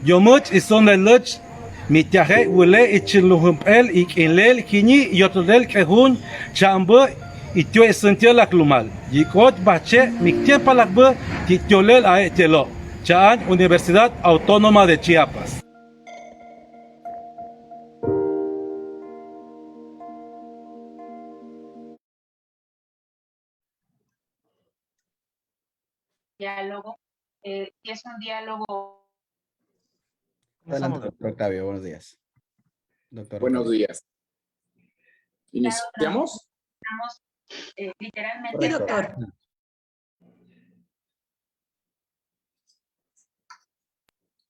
Yomuch ison de luch mitiaje wule ichiluhumpel ikinlel kini yotlel kehun chambo itio esentia la klumal. Yikot bache miktia palakbe titiolel aetelo. Chaan Universidad Autónoma de Chiapas. Diálogo, es un diálogo. Adelante, doctor Octavio, buenos días. Doctor Buenos Octavio. días. ¿Iniciamos? Estamos literalmente. Correcto. Sí, doctor.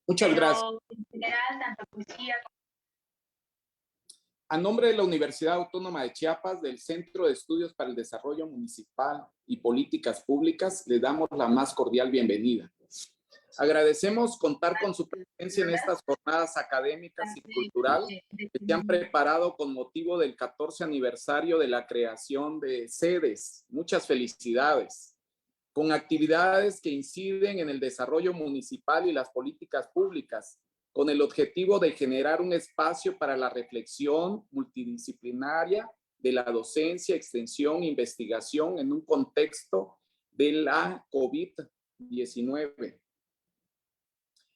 Muchas gracias. En general, tanto poesía como A nombre de la Universidad Autónoma de Chiapas, del Centro de Estudios para el Desarrollo Municipal y Políticas Públicas, le damos la más cordial bienvenida. Agradecemos contar con su presencia en estas jornadas académicas y culturales que se han preparado con motivo del 14 aniversario de la creación de sedes. Muchas felicidades. Con actividades que inciden en el desarrollo municipal y las políticas públicas, con el objetivo de generar un espacio para la reflexión multidisciplinaria de la docencia, extensión e investigación en un contexto de la COVID-19.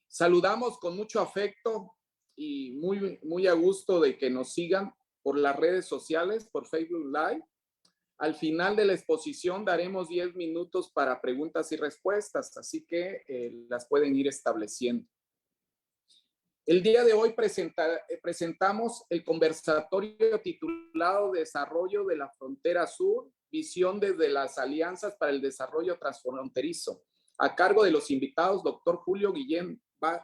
Saludamos con mucho afecto y muy a gusto de que nos sigan por las redes sociales, por Facebook Live. Al final de la exposición daremos 10 minutos para preguntas y respuestas, así que las pueden ir estableciendo. El día de hoy presentamos el conversatorio titulado Desarrollo de la Frontera Sur, visión desde las alianzas para el desarrollo transfronterizo, a cargo de los invitados Dr. Julio Guillén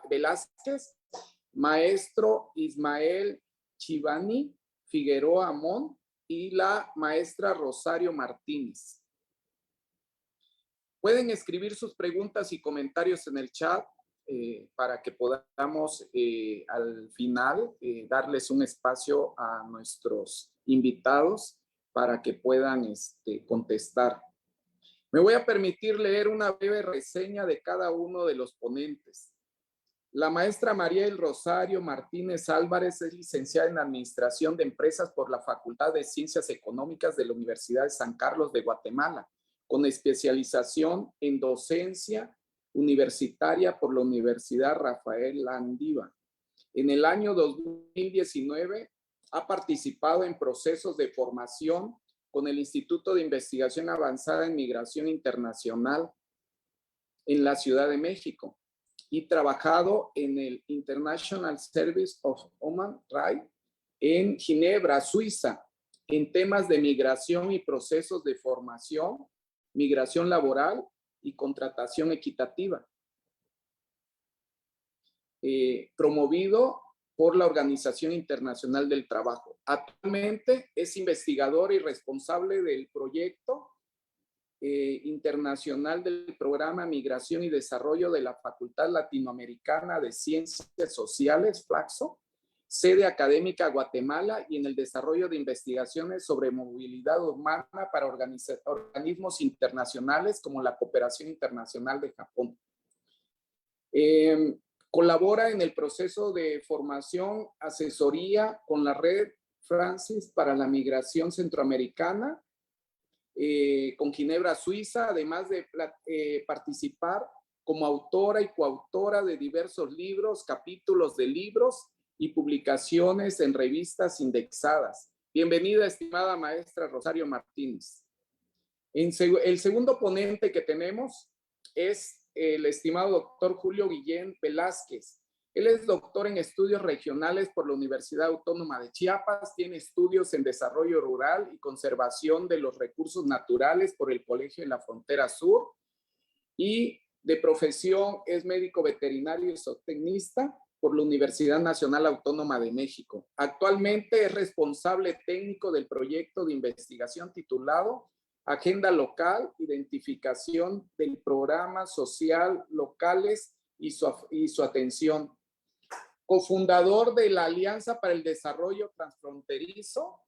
Velázquez, maestro Ismael Chivani Figueroa Amón y la maestra Rosario Martínez. Pueden escribir sus preguntas y comentarios en el chat para que podamos al final darles un espacio a nuestros invitados para que puedan contestar. Me voy a permitir leer una breve reseña de cada uno de los ponentes. La maestra María del Rosario Martínez Álvarez es licenciada en Administración de Empresas por la Facultad de Ciencias Económicas de la Universidad de San Carlos de Guatemala, con especialización en docencia universitaria por la Universidad Rafael Landívar. En el año 2019 ha participado en procesos de formación con el Instituto de Investigación Avanzada en Migración Internacional en la Ciudad de México y trabajado en el International Service of Human Rights en Ginebra, Suiza, en temas de migración y procesos de formación, migración laboral y contratación equitativa. Promovido por la Organización Internacional del Trabajo. Actualmente es investigador y responsable del proyecto internacional del programa Migración y Desarrollo de la Facultad Latinoamericana de Ciencias Sociales, FLACSO, sede académica Guatemala, y en el desarrollo de investigaciones sobre movilidad humana para organismos internacionales como la Cooperación Internacional de Japón. Colabora en el proceso de formación, asesoría con la Red Francis para la Migración Centroamericana, con Ginebra, Suiza, además de participar como autora y coautora de diversos libros, capítulos de libros y publicaciones en revistas indexadas. Bienvenida, estimada maestra Rosario Martínez. El segundo ponente que tenemos es el estimado doctor Julio Guillén Velázquez. Él es doctor en estudios regionales por la Universidad Autónoma de Chiapas, tiene estudios en desarrollo rural y conservación de los recursos naturales por el Colegio de la Frontera Sur y de profesión es médico veterinario y zootecnista por la Universidad Nacional Autónoma de México. Actualmente es responsable técnico del proyecto de investigación titulado Agenda Local, Identificación del Programa Social Locales y su atención. Cofundador de la Alianza para el Desarrollo Transfronterizo,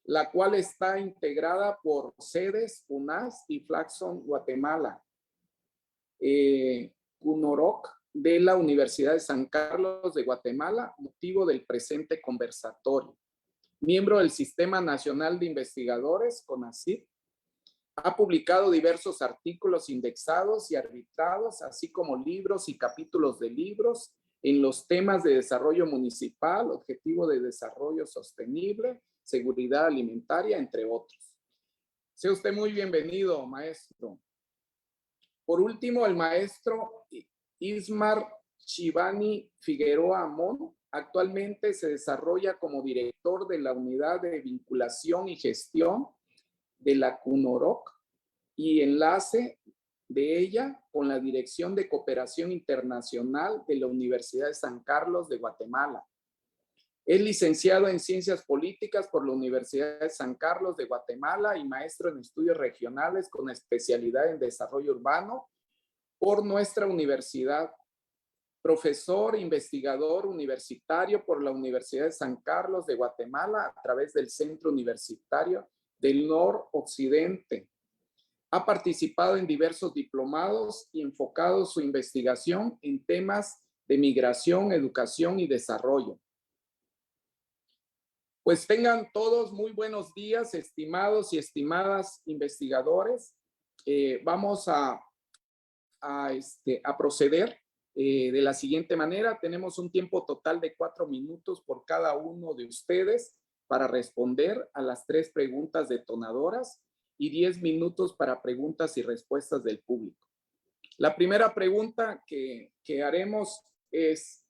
la cual está integrada por sedes UNAS y Flaxon Guatemala, CUNOROC de la Universidad de San Carlos de Guatemala, motivo del presente conversatorio. Miembro del Sistema Nacional de Investigadores, CONACYT, ha publicado diversos artículos indexados y arbitrados, así como libros y capítulos de libros en los temas de desarrollo municipal, objetivo de desarrollo sostenible, seguridad alimentaria, entre otros. Sea usted muy bienvenido, maestro. Por último, el maestro Ismar Chivani Figueroa Amón actualmente se desarrolla como director de la Unidad de Vinculación y Gestión de la CUNOROC y enlace de ella con la Dirección de Cooperación Internacional de la Universidad de San Carlos de Guatemala. Es licenciado en Ciencias Políticas por la Universidad de San Carlos de Guatemala y maestro en Estudios Regionales con especialidad en Desarrollo Urbano por nuestra universidad. Profesor e investigador universitario por la Universidad de San Carlos de Guatemala a través del Centro Universitario del Noroccidente. Ha participado en diversos diplomados y enfocado su investigación en temas de migración, educación y desarrollo. Pues tengan todos muy buenos días, estimados y estimadas investigadores. Vamos a proceder de la siguiente manera. Tenemos un tiempo total de 4 minutos por cada uno de ustedes para responder a las 3 preguntas detonadoras y 10 minutos para preguntas y respuestas del público. La primera pregunta que haremos es: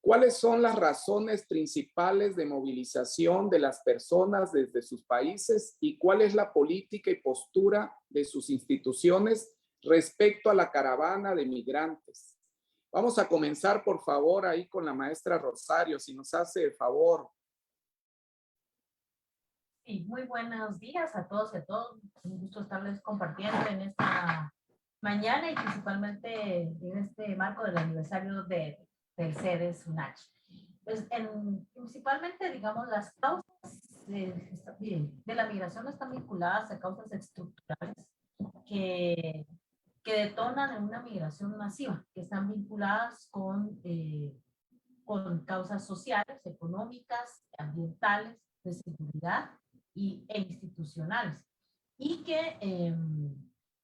¿cuáles son las razones principales de movilización de las personas desde sus países y cuál es la política y postura de sus instituciones respecto a la caravana de migrantes? Vamos a comenzar, por favor, ahí con la maestra Rosario, si nos hace el favor. Sí, muy buenos días a todos y a todas. Un gusto estarles compartiendo en esta mañana y principalmente en este marco del aniversario del CEDES UNACH. Pues principalmente, digamos, las causas de la migración están vinculadas a causas estructurales que detonan en una migración masiva, que están vinculadas con causas sociales, económicas, ambientales, de seguridad e institucionales, y que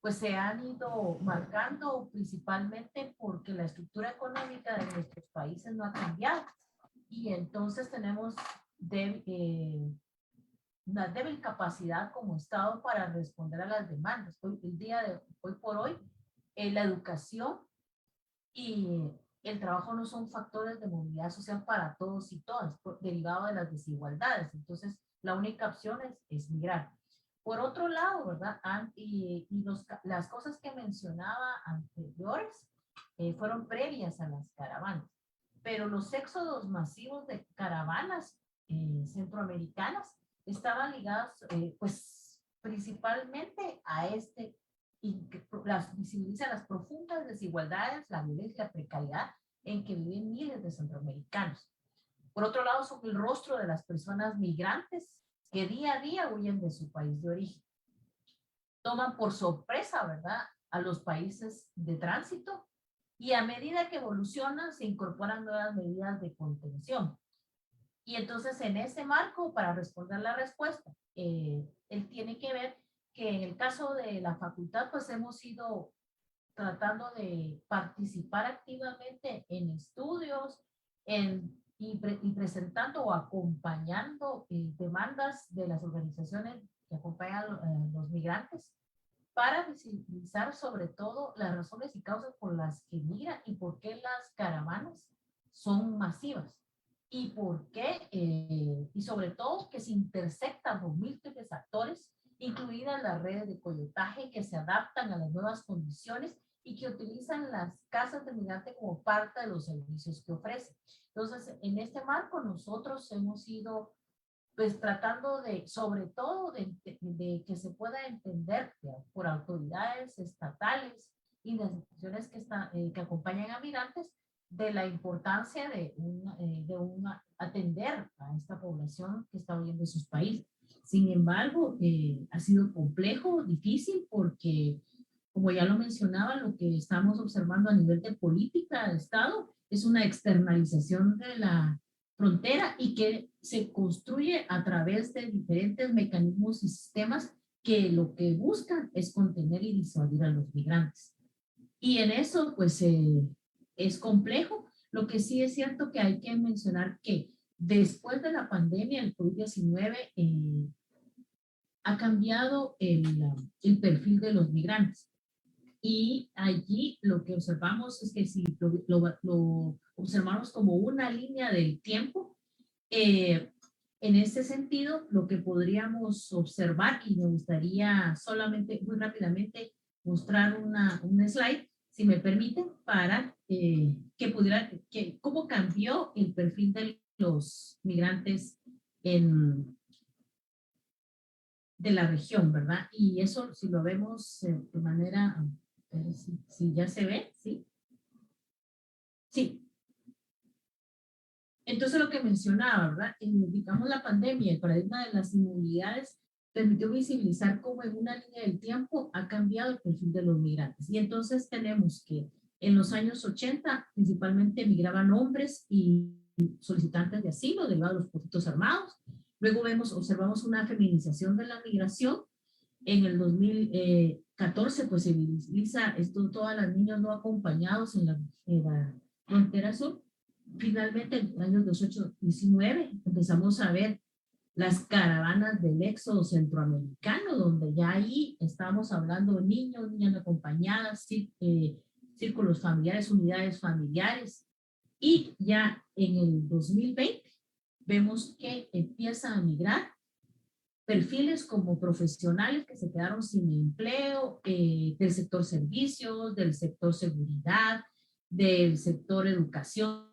pues se han ido marcando principalmente porque la estructura económica de nuestros países no ha cambiado, y entonces tenemos una débil capacidad como Estado para responder a las demandas. Hoy por hoy, la educación y el trabajo no son factores de movilidad social para todos y todas, derivado de las desigualdades. Entonces, la única opción es migrar. Por otro lado, ¿verdad? Las cosas que mencionaba anteriores fueron previas a las caravanas, pero los éxodos masivos de caravanas centroamericanas estaban ligadas, pues, principalmente a y que visibiliza las profundas desigualdades, la violencia, la precariedad en que viven miles de centroamericanos. Por otro lado, son el rostro de las personas migrantes que día a día huyen de su país de origen. Toman por sorpresa, ¿verdad?, a los países de tránsito, y a medida que evolucionan se incorporan nuevas medidas de contención. Y entonces, en ese marco, para responder la respuesta, él tiene que ver que en el caso de la facultad, pues hemos ido tratando de participar activamente en estudios y presentando o acompañando demandas de las organizaciones que acompañan a los migrantes para visibilizar sobre todo las razones y causas por las que migran y por qué las caravanas son masivas. Y por qué, y sobre todo que se intersectan los múltiples actores, incluidas las redes de coyotaje que se adaptan a las nuevas condiciones y que utilizan las casas de migrante como parte de los servicios que ofrecen. Entonces, en este marco nosotros hemos ido, pues, tratando de, sobre todo, de que se pueda entender por autoridades estatales y las instituciones que acompañan a migrantes, de la importancia de atender a esta población que está huyendo de sus países. Sin embargo, ha sido complejo, difícil, porque como ya lo mencionaba, lo que estamos observando a nivel de política de Estado es una externalización de la frontera y que se construye a través de diferentes mecanismos y sistemas que lo que buscan es contener y disuadir a los migrantes. Y en eso, pues, es complejo. Lo que sí es cierto que hay que mencionar que después de la pandemia, el COVID-19, ha cambiado el perfil de los migrantes. Y allí lo que observamos es que si lo observamos como una línea del tiempo, en ese sentido, lo que podríamos observar, y me gustaría solamente muy rápidamente mostrar un slide, si me permiten, para cómo cambió el perfil de los migrantes de la región, ¿verdad? Y eso, si lo vemos de manera, si ya se ve, ¿sí? Sí. Entonces, lo que mencionaba, ¿verdad? Digamos, la pandemia, el paradigma de las inmovilidades permitió visibilizar cómo en una línea del tiempo ha cambiado el perfil de los migrantes. Y entonces tenemos que en los años 80 principalmente migraban hombres y solicitantes de asilo debido a los conflictos armados. Luego observamos una feminización de la migración. En el 2014 pues se visibiliza todas las niñas no acompañados en la frontera sur. Finalmente, en los años 18-19 empezamos a ver las caravanas del éxodo centroamericano, donde ya ahí estábamos hablando de niños, niñas no acompañadas, círculos familiares, unidades familiares. Y ya en el 2020 vemos que empieza a migrar perfiles como profesionales que se quedaron sin empleo, del sector servicios, del sector seguridad, del sector educación,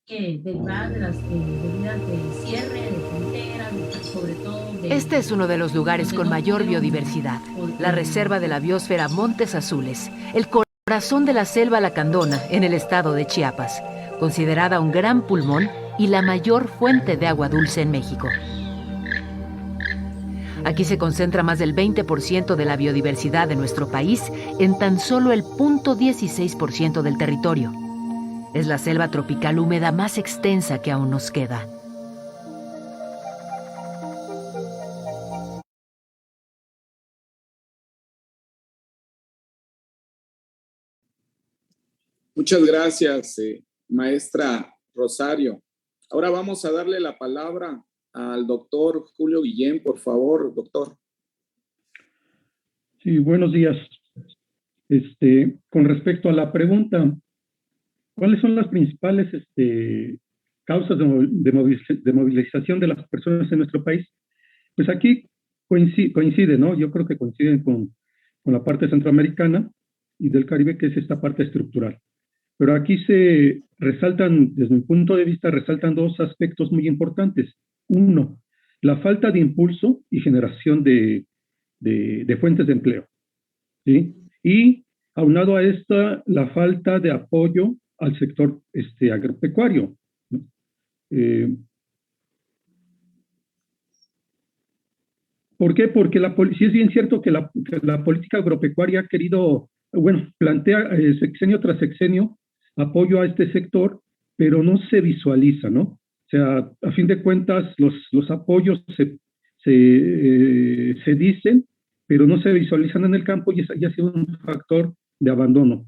que derivadas de las medidas de cierre, de fronteras, sobre todo Este es uno de los lugares con mayor biodiversidad, la reserva de la biosfera Montes Azules, el corazón de la selva lacandona en el estado de Chiapas, considerada un gran pulmón y la mayor fuente de agua dulce en México. Aquí se concentra más del 20% de la biodiversidad de nuestro país en tan solo el 0.16% del territorio. Es la selva tropical húmeda más extensa que aún nos queda. Muchas gracias, maestra Rosario. Ahora vamos a darle la palabra al doctor Julio Guillén, por favor, doctor. Sí, buenos días. Con respecto a la pregunta, ¿cuáles son las principales causas de movilización de las personas en nuestro país? Pues aquí coincide, ¿no? Yo creo que coinciden con la parte centroamericana y del Caribe, que es esta parte estructural. Pero aquí se resaltan, desde mi punto de vista, resaltan dos aspectos muy importantes. Uno, la falta de impulso y generación de fuentes de empleo, ¿sí? Y aunado a esta, la falta de apoyo al sector agropecuario, ¿no? ¿Por qué? Porque sí es bien cierto que la política agropecuaria ha querido, bueno, plantea sexenio tras sexenio apoyo a este sector, pero no se visualiza, ¿no? O sea, a fin de cuentas, los apoyos se dicen, pero no se visualizan en el campo y ha sido un factor de abandono.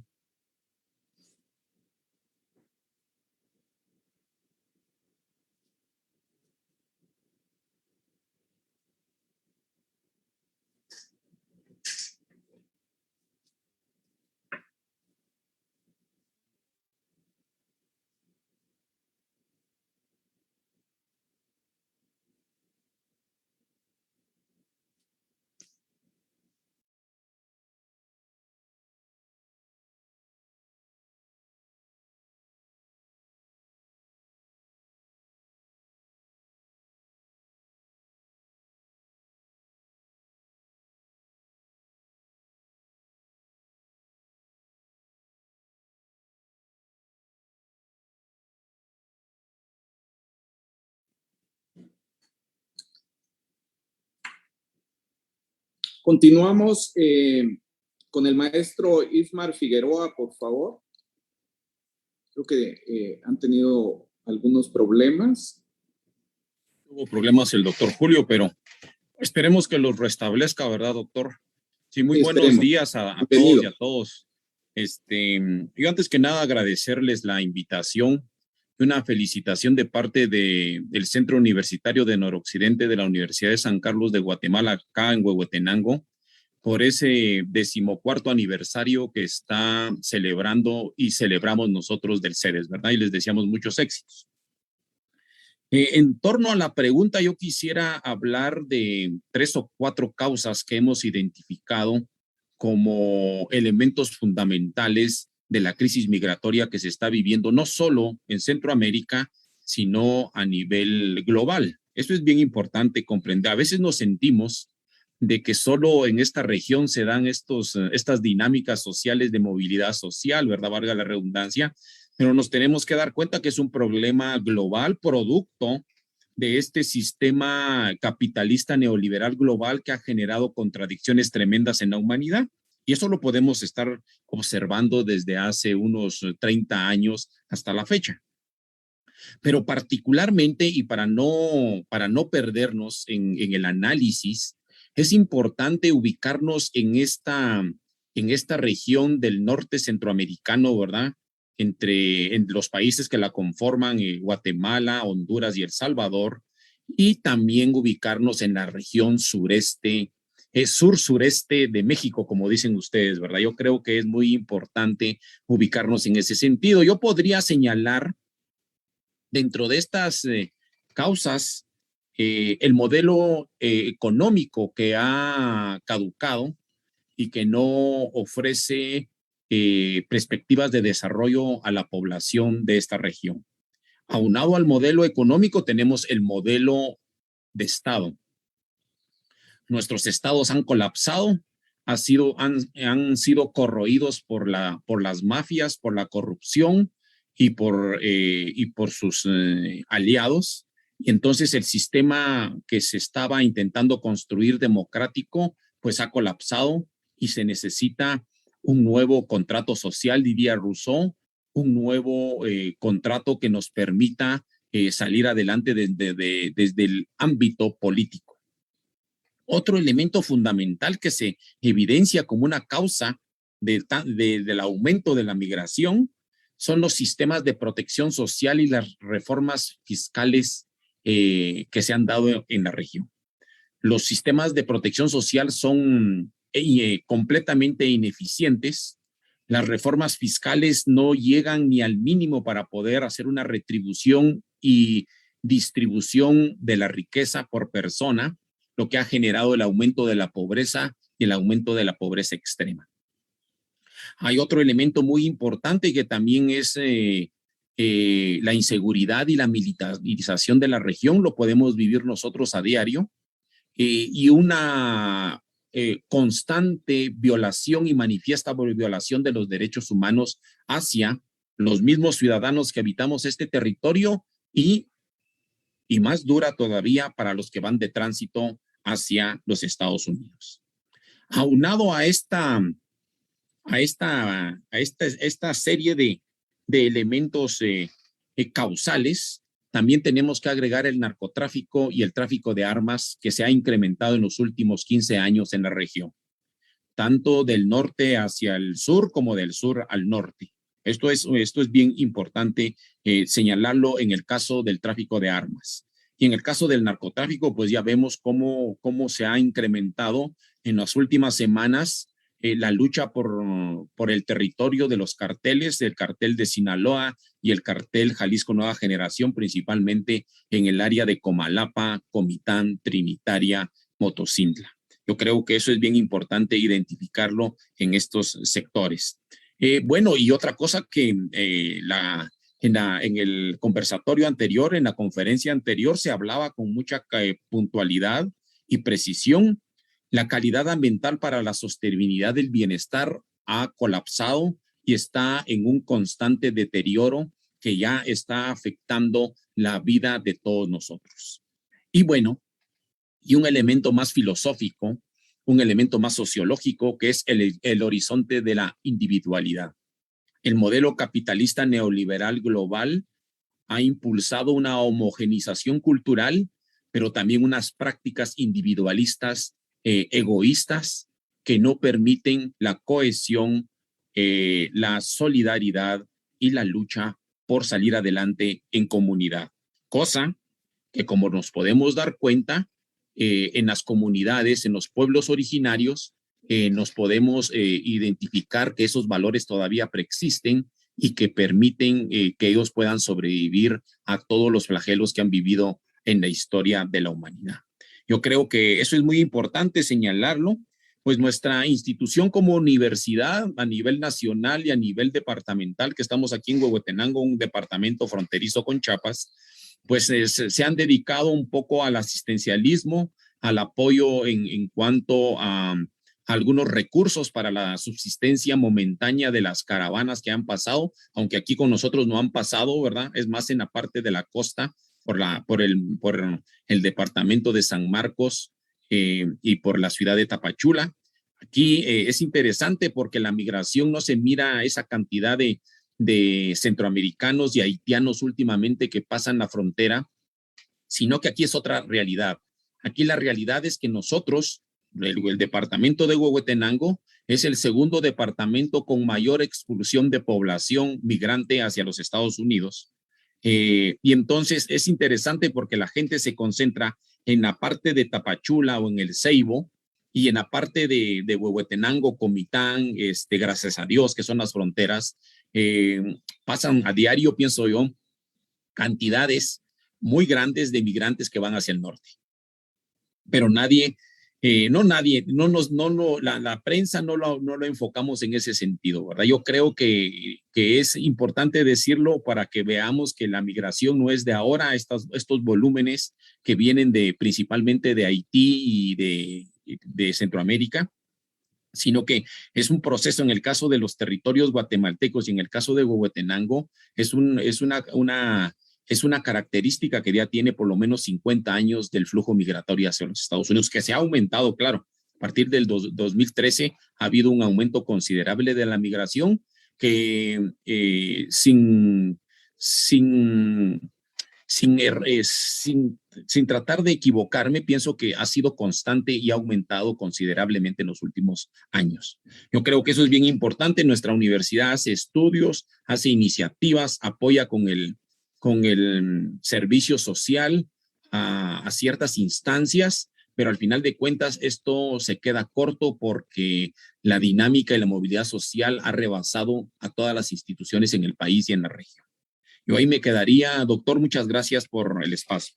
Continuamos Con el maestro Ismar Figueroa, por favor. Creo que han tenido algunos problemas. Tuvo problemas el doctor Julio, pero esperemos que los restablezca, ¿verdad, doctor? Sí, muy buenos Esperemos. días a todos y a todos. Yo antes que nada agradecerles la invitación y una felicitación de parte del Centro Universitario de Noroccidente de la Universidad de San Carlos de Guatemala, acá en Huehuetenango, por ese 14º aniversario que está celebrando y celebramos nosotros del CEDES, ¿verdad? Y les deseamos muchos éxitos. En torno a la pregunta, yo quisiera hablar de 3 o 4 causas que hemos identificado como elementos fundamentales de la crisis migratoria que se está viviendo no solo en Centroamérica, sino a nivel global. Esto es bien importante comprender. A veces nos sentimos de que solo en esta región se dan estas dinámicas sociales de movilidad social, ¿verdad? Valga la redundancia, pero nos tenemos que dar cuenta que es un problema global, producto de este sistema capitalista neoliberal global que ha generado contradicciones tremendas en la humanidad. Y eso lo podemos estar observando desde hace unos 30 años hasta la fecha. Pero particularmente, y para no perdernos en el análisis, es importante ubicarnos en esta región del norte centroamericano, ¿verdad? Entre los países que la conforman, Guatemala, Honduras y El Salvador, y también ubicarnos en la región sureste, sur-sureste de México, como dicen ustedes, ¿verdad? Yo creo que es muy importante ubicarnos en ese sentido. Yo podría señalar dentro de estas causas el modelo económico que ha caducado y que no ofrece perspectivas de desarrollo a la población de esta región. Aunado al modelo económico, tenemos el modelo de Estado. Nuestros estados han colapsado, han sido corroídos por las mafias, por la corrupción y por sus aliados. Y entonces el sistema que se estaba intentando construir democrático, pues ha colapsado y se necesita un nuevo contrato social, diría Rousseau, un nuevo contrato que nos permita salir adelante desde el ámbito político. Otro elemento fundamental que se evidencia como una causa del aumento de la migración son los sistemas de protección social y las reformas fiscales que se han dado en la región. Los sistemas de protección social son completamente ineficientes. Las reformas fiscales no llegan ni al mínimo para poder hacer una retribución y distribución de la riqueza por persona, lo que ha generado el aumento de la pobreza y el aumento de la pobreza extrema. Hay otro elemento muy importante que también es la inseguridad y la militarización de la región. Lo podemos vivir nosotros a diario. Y una constante violación y manifiesta violación de los derechos humanos hacia los mismos ciudadanos que habitamos este territorio y más dura todavía para los que van de tránsito hacia los Estados Unidos. Aunado a esta serie de elementos causales, también tenemos que agregar el narcotráfico y el tráfico de armas que se ha incrementado en los últimos 15 años en la región, tanto del norte hacia el sur como del sur al norte. Esto es bien importante señalarlo en el caso del tráfico de armas. Y en el caso del narcotráfico, pues ya vemos cómo se ha incrementado en las últimas semanas la lucha por el territorio de los carteles, el cartel de Sinaloa y el cartel Jalisco Nueva Generación, principalmente en el área de Comalapa, Comitán, Trinitaria, Motocintla. Yo creo que eso es bien importante identificarlo en estos sectores. Bueno, y otra cosa que en el conversatorio anterior, en la conferencia anterior, se hablaba con mucha puntualidad y precisión. La calidad ambiental para la sostenibilidad del bienestar ha colapsado y está en un constante deterioro que ya está afectando la vida de todos nosotros. Y bueno, y un elemento más filosófico un elemento más sociológico, que es el horizonte de la individualidad. El modelo capitalista neoliberal global ha impulsado una homogenización cultural, pero también unas prácticas individualistas, egoístas, que no permiten la cohesión, la solidaridad y la lucha por salir adelante en comunidad. Cosa que, como nos podemos dar cuenta, en las comunidades, en los pueblos originarios, nos podemos identificar que esos valores todavía preexisten y que permiten que ellos puedan sobrevivir a todos los flagelos que han vivido en la historia de la humanidad. Yo creo que eso es muy importante señalarlo, pues nuestra institución como universidad a nivel nacional y a nivel departamental, que estamos aquí en Huehuetenango, un departamento fronterizo con Chiapas, pues se han dedicado un poco al asistencialismo, al apoyo en cuanto a algunos recursos para la subsistencia momentánea de las caravanas que han pasado, aunque aquí con nosotros no han pasado, ¿verdad? Es más en la parte de la costa, por el departamento de San Marcos y por la ciudad de Tapachula. Aquí es interesante porque la migración no se mira esa cantidad de centroamericanos y haitianos últimamente que pasan la frontera, sino que aquí es otra realidad. Aquí la realidad es que nosotros, el departamento de Huehuetenango, es el segundo departamento con mayor expulsión de población migrante hacia los Estados Unidos. Y entonces es interesante porque la gente se concentra en la parte de Tapachula o en el Ceibo, y en la parte de Huehuetenango, Comitán, gracias a Dios, que son las fronteras, pasan a diario, pienso yo, cantidades muy grandes de migrantes que van hacia el norte. Pero la prensa no lo enfocamos en ese sentido, ¿verdad? Yo creo que es importante decirlo para que veamos que la migración no es de ahora, estos volúmenes que vienen principalmente de Haití y de Centroamérica, sino que es un proceso. En el caso de los territorios guatemaltecos y en el caso de Huehuetenango, es una característica que ya tiene por lo menos 50 años del flujo migratorio hacia los Estados Unidos, que se ha aumentado, claro. A partir del 2013 ha habido un aumento considerable de la migración que sin tratar de equivocarme, pienso que ha sido constante y ha aumentado considerablemente en los últimos años. Yo creo que eso es bien importante. Nuestra universidad hace estudios, hace iniciativas, apoya con el servicio social a ciertas instancias, pero al final de cuentas esto se queda corto porque la dinámica y la movilidad social ha rebasado a todas las instituciones en el país y en la región. Yo ahí me quedaría, doctor, muchas gracias por el espacio.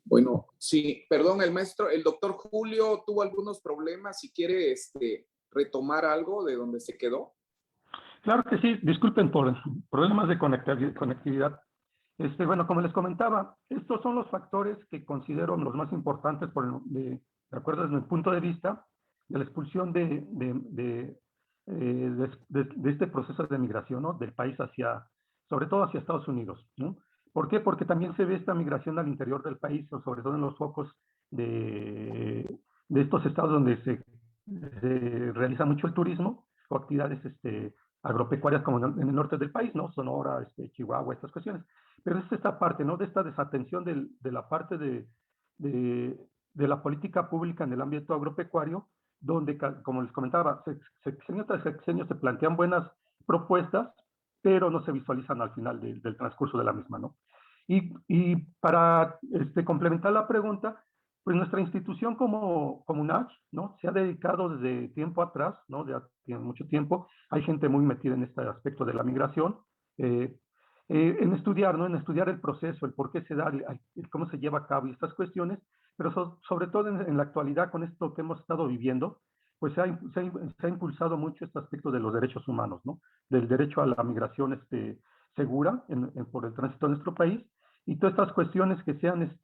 Bueno, sí, perdón, el doctor Julio tuvo algunos problemas, si quiere retomar algo de donde se quedó. Claro que sí, disculpen por problemas de conectividad. Bueno, como les comentaba, estos son los factores que considero los más importantes de acuerdo desde mi punto de vista de la expulsión de este proceso de migración, ¿no? Del país sobre todo hacia Estados Unidos, ¿no? ¿Por qué? Porque también se ve esta migración al interior del país, o sobre todo en los focos de estos estados donde se realiza mucho el turismo o actividades agropecuarias como en el norte del país, ¿no? Sonora, Chihuahua, estas cuestiones. Pero es esta parte, ¿no? De esta desatención de la parte de la política pública en el ámbito agropecuario, donde, como les comentaba, sexenio tras sexenio se plantean buenas propuestas, pero no se visualizan al final del transcurso de la misma, ¿no? Y para complementar la pregunta, pues nuestra institución como UNACH, ¿no? Se ha dedicado desde tiempo atrás, ¿no? Ya tiene mucho tiempo, hay gente muy metida en este aspecto de la migración, en estudiar, ¿no? En estudiar el proceso, el por qué se da, cómo se lleva a cabo y estas cuestiones, pero sobre todo en la actualidad con esto que hemos estado viviendo, pues se ha impulsado mucho este aspecto de los derechos humanos, ¿no? Del derecho a la migración segura por el tránsito de nuestro país, y todas estas cuestiones que sean,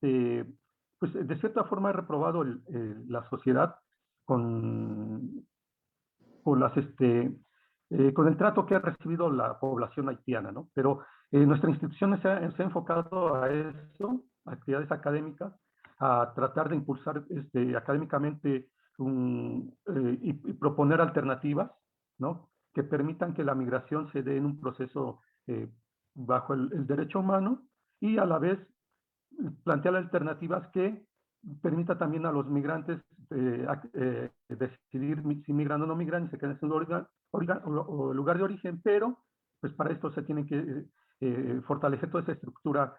pues de cierta forma ha reprobado la sociedad con, con con el trato que ha recibido la población haitiana, ¿no? Pero nuestra institución se ha enfocado a eso, a actividades académicas, a tratar de impulsar académicamente y proponer alternativas, ¿no? Que permitan que la migración se dé en un proceso bajo el derecho humano y a la vez plantear alternativas que permita también a los migrantes decidir si migran o no migran y se quedan en su lugar de origen, pero pues para esto se tiene que fortalecer toda esa estructura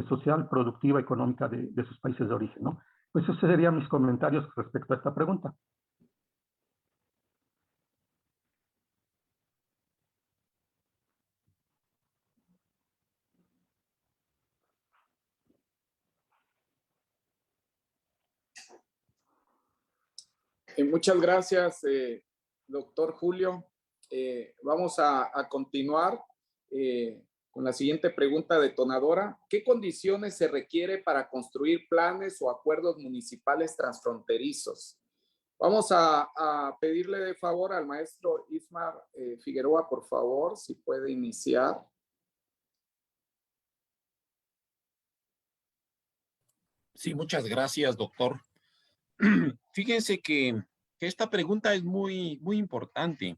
social, productiva, económica de sus países de origen, ¿no? Pues esos serían mis comentarios respecto a esta pregunta. Muchas gracias, doctor Julio. Vamos a continuar con la siguiente pregunta detonadora. ¿Qué condiciones se requiere para construir planes o acuerdos municipales transfronterizos? Vamos a pedirle de favor al maestro Ismar Figueroa, por favor, si puede iniciar. Sí, muchas gracias, doctor. Fíjense que esta pregunta es muy importante.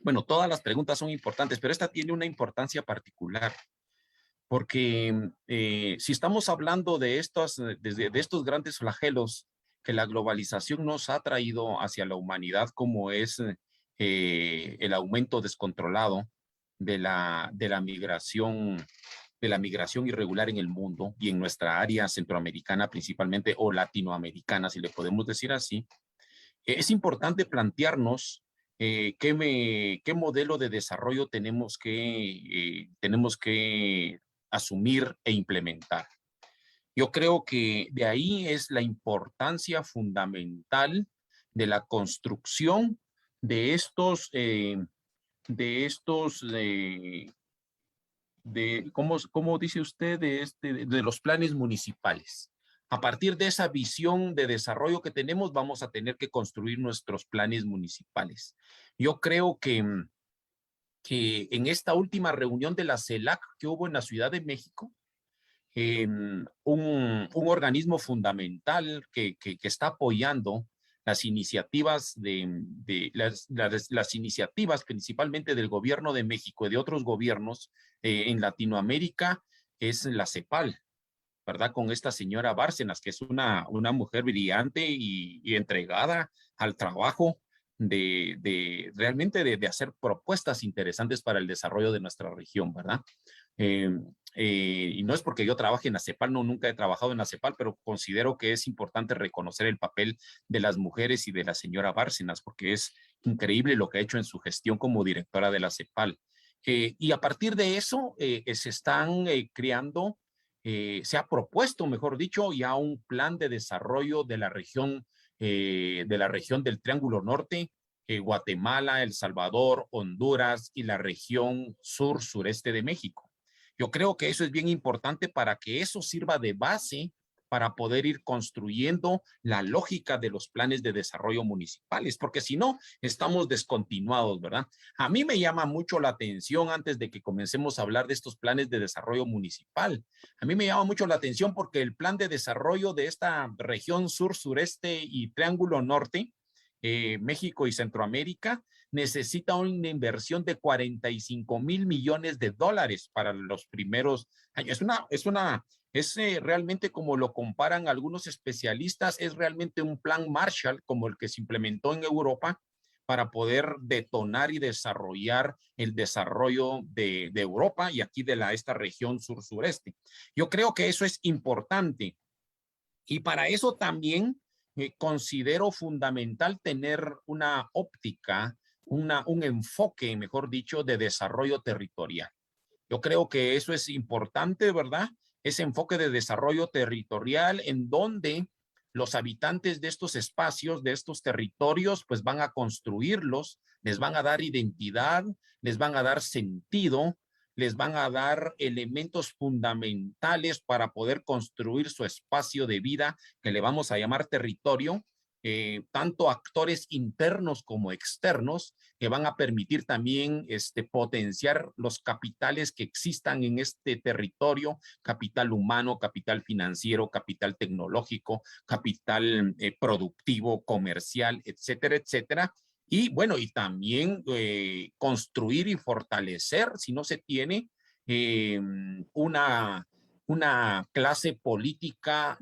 Bueno, todas las preguntas son importantes, pero esta tiene una importancia particular, porque si estamos hablando de estos grandes flagelos que la globalización nos ha traído hacia la humanidad, como es el aumento descontrolado de la migración irregular en el mundo y en nuestra área centroamericana principalmente, o latinoamericana, si le podemos decir así, es importante plantearnos qué modelo de desarrollo tenemos que asumir e implementar. Yo creo que de ahí es la importancia fundamental de la construcción de estos, ¿cómo dice usted? De los planes municipales. A partir de esa visión de desarrollo que tenemos, vamos a tener que construir nuestros planes municipales. Yo creo que en esta última reunión de la CELAC que hubo en la Ciudad de México, un organismo fundamental que está apoyando las iniciativas las iniciativas principalmente del gobierno de México y de otros gobiernos en Latinoamérica es la CEPAL, ¿verdad? Con esta señora Bárcenas, que es una mujer brillante y entregada al trabajo realmente de hacer propuestas interesantes para el desarrollo de nuestra región, ¿verdad? Y no es porque yo trabaje en la CEPAL, no, nunca he trabajado en la CEPAL, pero considero que es importante reconocer el papel de las mujeres y de la señora Bárcenas, porque es increíble lo que ha hecho en su gestión como directora de la CEPAL. Y a partir de eso se están creando, se ha propuesto, mejor dicho, ya un plan de desarrollo de la región del Triángulo Norte, Guatemala, El Salvador, Honduras y la región sur-sureste de México. Yo creo que eso es bien importante para que eso sirva de base para poder ir construyendo la lógica de los planes de desarrollo municipales, porque si no, estamos descontinuados, ¿verdad? A mí me llama mucho la atención, antes de que comencemos a hablar de estos planes de desarrollo municipal, a mí me llama mucho la atención porque el plan de desarrollo de esta región sur-sureste y Triángulo Norte, México y Centroamérica, necesita una inversión de 45 mil millones de dólares para los primeros años. Es realmente, como lo comparan algunos especialistas, es realmente un plan Marshall como el que se implementó en Europa para poder detonar y desarrollar el desarrollo de Europa y aquí de esta región sur-sureste. Yo creo que eso es importante y para eso también considero fundamental tener una óptica, un enfoque, mejor dicho, de desarrollo territorial. Yo creo que eso es importante, ¿verdad? Ese enfoque de desarrollo territorial en donde los habitantes de estos espacios, de estos territorios, pues van a construirlos, les van a dar identidad, les van a dar sentido, les van a dar elementos fundamentales para poder construir su espacio de vida, que le vamos a llamar territorio, tanto actores internos como externos, que van a permitir también potenciar los capitales que existan en este territorio, capital humano, capital financiero, capital tecnológico, capital productivo, comercial, etcétera, etcétera. Y bueno, y también construir y fortalecer, si no se tiene, una clase política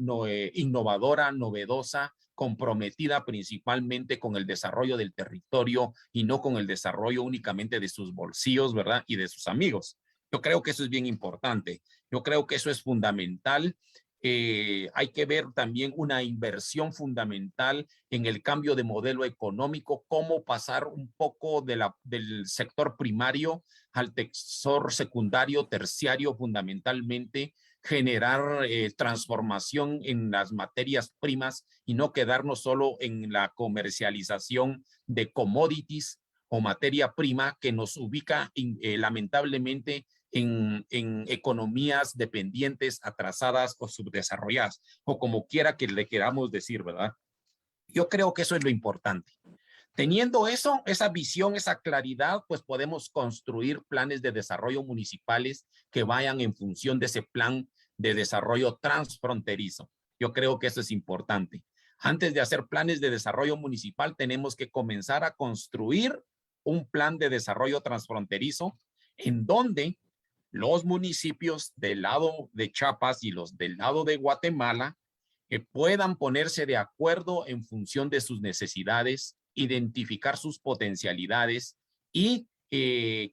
innovadora, novedosa, comprometida principalmente con el desarrollo del territorio y no con el desarrollo únicamente de sus bolsillos, ¿verdad? Y de sus amigos. Yo creo que eso es bien importante. Yo creo que eso es fundamental. Hay que ver también una inversión fundamental en el cambio de modelo económico, cómo pasar un poco del sector primario al sector secundario, terciario, fundamentalmente, generar transformación en las materias primas y no quedarnos solo en la comercialización de commodities o materia prima que nos ubica lamentablemente en economías dependientes, atrasadas o subdesarrolladas, o como quiera que le queramos decir, ¿verdad? Yo creo que eso es lo importante. Teniendo eso, esa visión, esa claridad, pues podemos construir planes de desarrollo municipales que vayan en función de ese plan de desarrollo transfronterizo. Yo creo que eso es importante. Antes de hacer planes de desarrollo municipal, tenemos que comenzar a construir un plan de desarrollo transfronterizo en donde los municipios del lado de Chiapas y los del lado de Guatemala puedan ponerse de acuerdo en función de sus necesidades, identificar sus potencialidades y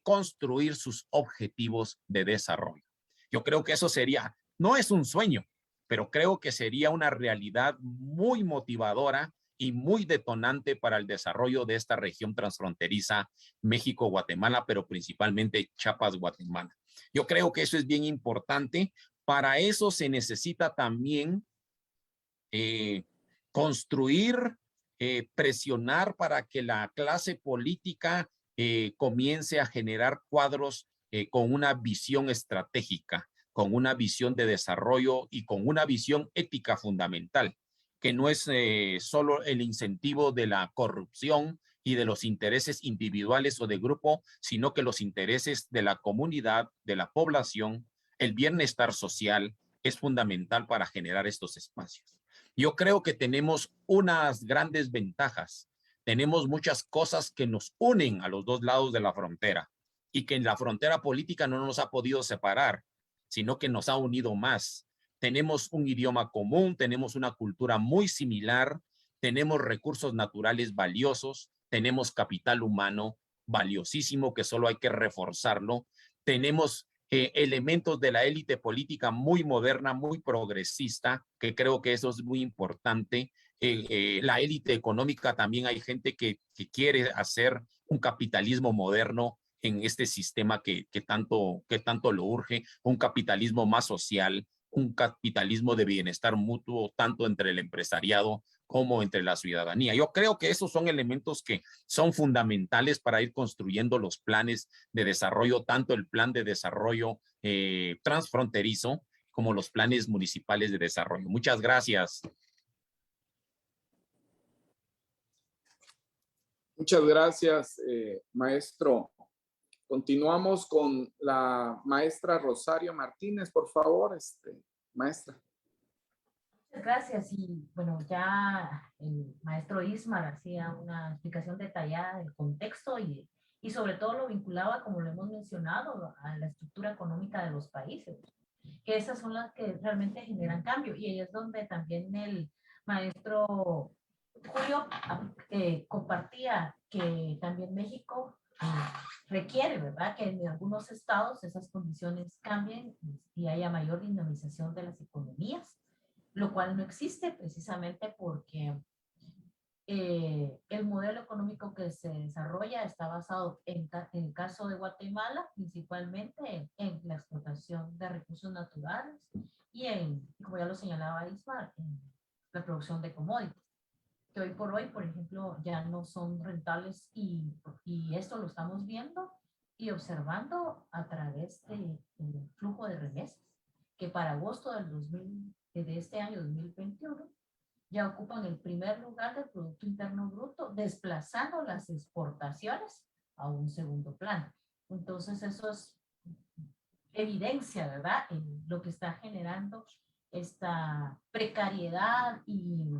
construir sus objetivos de desarrollo. Yo creo que eso sería, no es un sueño, pero creo que sería una realidad muy motivadora y muy detonante para el desarrollo de esta región transfronteriza México-Guatemala, pero principalmente Chiapas-Guatemala. Yo creo que eso es bien importante. Para eso se necesita también construir, presionar para que la clase política comience a generar cuadros con una visión estratégica, con una visión de desarrollo y con una visión ética fundamental, que no es solo el incentivo de la corrupción y de los intereses individuales o de grupo, sino que los intereses de la comunidad, de la población, el bienestar social es fundamental para generar estos espacios. Yo creo que tenemos unas grandes ventajas. Tenemos muchas cosas que nos unen a los dos lados de la frontera y que en la frontera política no nos ha podido separar, sino que nos ha unido más. Tenemos un idioma común, tenemos una cultura muy similar, tenemos recursos naturales valiosos, tenemos capital humano valiosísimo que solo hay que reforzarlo, tenemos elementos de la élite política muy moderna, muy progresista, que creo que eso es muy importante. La élite económica también hay gente que quiere hacer un capitalismo moderno en este sistema que tanto lo urge, un capitalismo más social, un capitalismo de bienestar mutuo, tanto entre el empresariado como entre la ciudadanía. Yo creo que esos son elementos que son fundamentales para ir construyendo los planes de desarrollo, tanto el plan de desarrollo transfronterizo como los planes municipales de desarrollo. Muchas gracias. Muchas gracias, maestro. Continuamos con la maestra Rosario Martínez, por favor, maestra. Muchas gracias. Y bueno, ya el maestro Ismar hacía una explicación detallada del contexto y sobre todo lo vinculaba, como lo hemos mencionado, a la estructura económica de los países, que esas son las que realmente generan cambio. Y ahí es donde también el maestro Julio compartía que también México requiere, ¿verdad?, que en algunos estados esas condiciones cambien y haya mayor dinamización de las economías, lo cual no existe precisamente porque el modelo económico que se desarrolla está basado en el caso de Guatemala, principalmente en la explotación de recursos naturales y como ya lo señalaba Ismar, en la producción de commodities, que hoy por hoy, por ejemplo, ya no son rentables y esto lo estamos viendo y observando a través del flujo de remesas, que para agosto de este año 2021 ya ocupan el primer lugar del Producto Interno Bruto, desplazando las exportaciones a un segundo plano. Entonces eso es evidencia, ¿verdad?, en lo que está generando esta precariedad y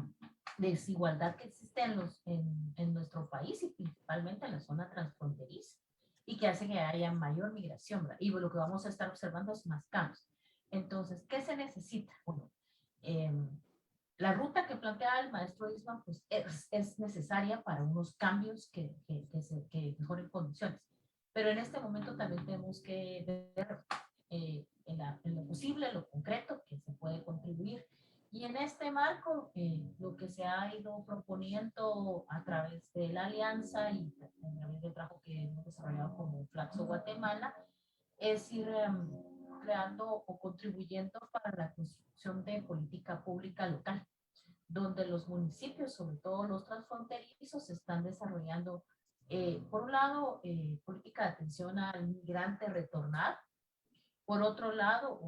desigualdad que existe en nuestro país y principalmente en la zona transfronteriza, y que hace que haya mayor migración, ¿verdad? Y lo que vamos a estar observando es más cambios. Entonces, ¿qué se necesita? Bueno, la ruta que plantea el maestro Isman pues es necesaria para unos cambios que mejoren condiciones. Pero en este momento también tenemos que ver en lo posible, lo concreto, que se puede contribuir. Y en este marco, lo que se ha ido proponiendo a través de la alianza y a través del trabajo que hemos desarrollado como Flaxo Guatemala, es ir creando o contribuyendo para la construcción de política pública local, donde los municipios, sobre todo los transfronterizos, están desarrollando, por un lado, política de atención al migrante retornado, por otro lado,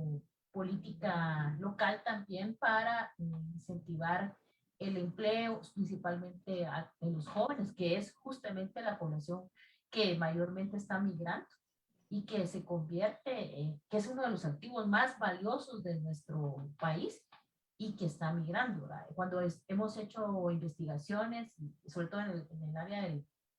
política local también para incentivar el empleo, principalmente en los jóvenes, que es justamente la población que mayormente está migrando y que se convierte, que es uno de los activos más valiosos de nuestro país y que está migrando, ¿verdad? Cuando hemos hecho investigaciones, sobre todo en el área